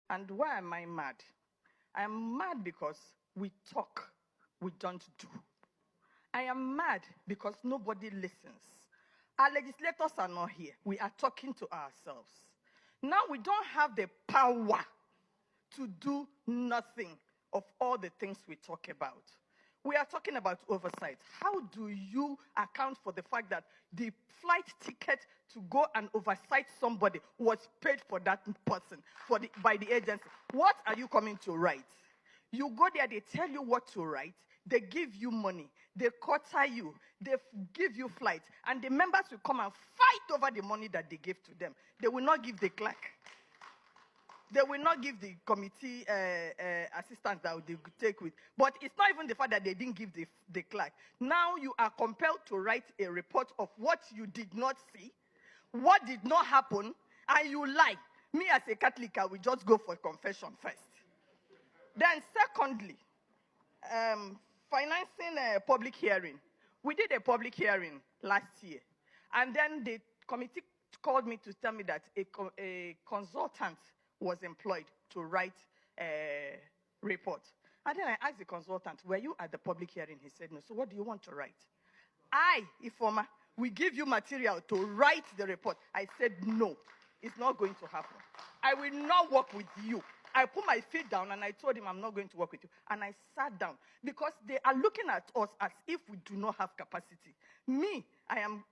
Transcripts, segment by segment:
And why am I mad? I am mad because we talk, we don't do. I am mad because nobody listens. Our legislators are not here. We are talking to ourselves. Now we don't have the power to do nothing of all the things we talk about. We are talking about oversight. How do you account for the fact that the flight ticket to go and oversight somebody was paid for that person by the agency? What are you coming to write? You go there, they tell you what to write, they give you money, they quarter you, they give you flight, and the members will come and fight over the money that they gave to them. They will not give the clerk. They will not give the committee assistants that they take with. But it's not even the fact that they didn't give the clerk. Now you are compelled to write a report of what you did not see, what did not happen, and you lie. Me as a Catholic, I will just go for confession first. Then secondly, financing a public hearing. We did a public hearing last year. And then the committee called me to tell me that a consultant was employed to write a report. And then I asked the consultant, were you at the public hearing? He said, no. So what do you want to write? I, Ifoma, we give you material to write the report. I said, no, it's not going to happen. I will not work with you. I put my feet down and I told him I'm not going to work with you. And I sat down because they are looking at us as if we do not have capacity. Me, I'm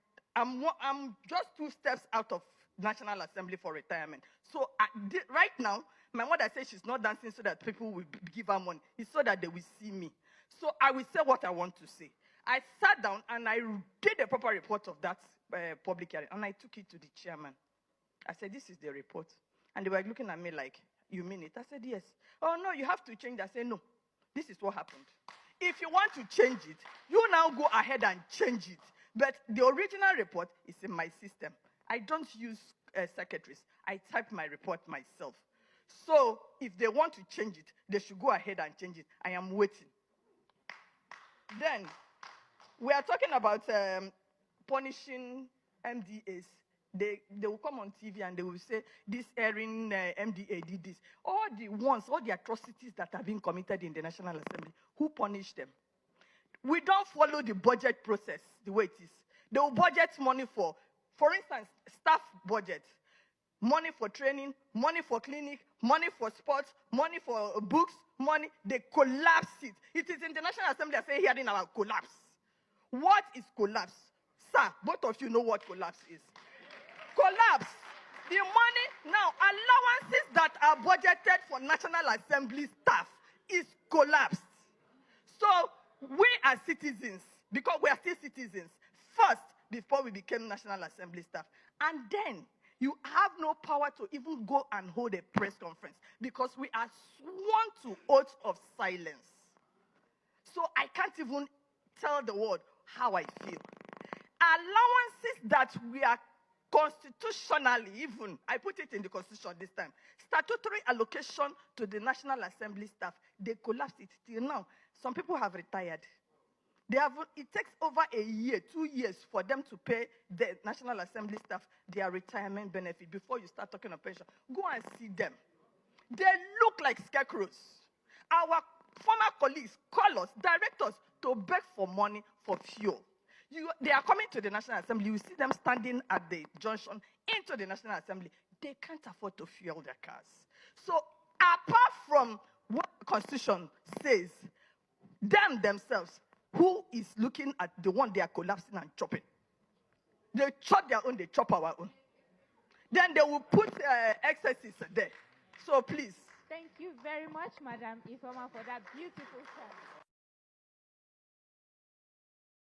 just 2 steps out of National Assembly for retirement. So right now, my mother says she's not dancing so that people will give her money. It's so that they will see me. So I will say what I want to say. I sat down and I did a proper report of that public hearing. And I took it to the chairman. I said, this is the report. And they were looking at me like, you mean it? I said, yes. Oh, no, you have to change. I said, no, this is what happened. If you want to change it, you now go ahead and change it. But the original report is in my system. I don't use secretaries. I type my report myself. So if they want to change it, they should go ahead and change it. I am waiting. Then we are talking about punishing MDAs. They will come on TV and they will say, this erring MDA did this. All the atrocities that have been committed in the National Assembly, who punished them? We don't follow the budget process the way it is. They will budget money for instance, staff budget, money for training, money for clinic, money for sports, money for books, money. They collapse it. It is in the National Assembly I say hearing about collapse. What is collapse? Sir, both of you know what collapse is. Collapse. The money, now, allowances that are budgeted for National Assembly staff is collapsed. So, we as citizens, because we are still citizens, first, before we became National Assembly staff, and then you have no power to even go and hold a press conference because we are sworn to oath of silence. So I can't even tell the world how I feel. Allowances that we are constitutionally, even, I put it in the Constitution this time, statutory allocation to the National Assembly staff, they collapsed it till now. Some people have retired. It takes over a year, 2 years for them to pay the National Assembly staff their retirement benefit before you start talking of pension. Go and see them. They look like scarecrows. Our former colleagues call us, direct us to beg for money for fuel. They are coming to the National Assembly. You see them standing at the junction into the National Assembly. They can't afford to fuel their cars. So apart from what the Constitution says, themselves, who is looking at the one they are collapsing and chopping? They chop their own, they chop our own. Then they will put excesses there. So please. Thank you very much, Madam Ifoma, for that beautiful song.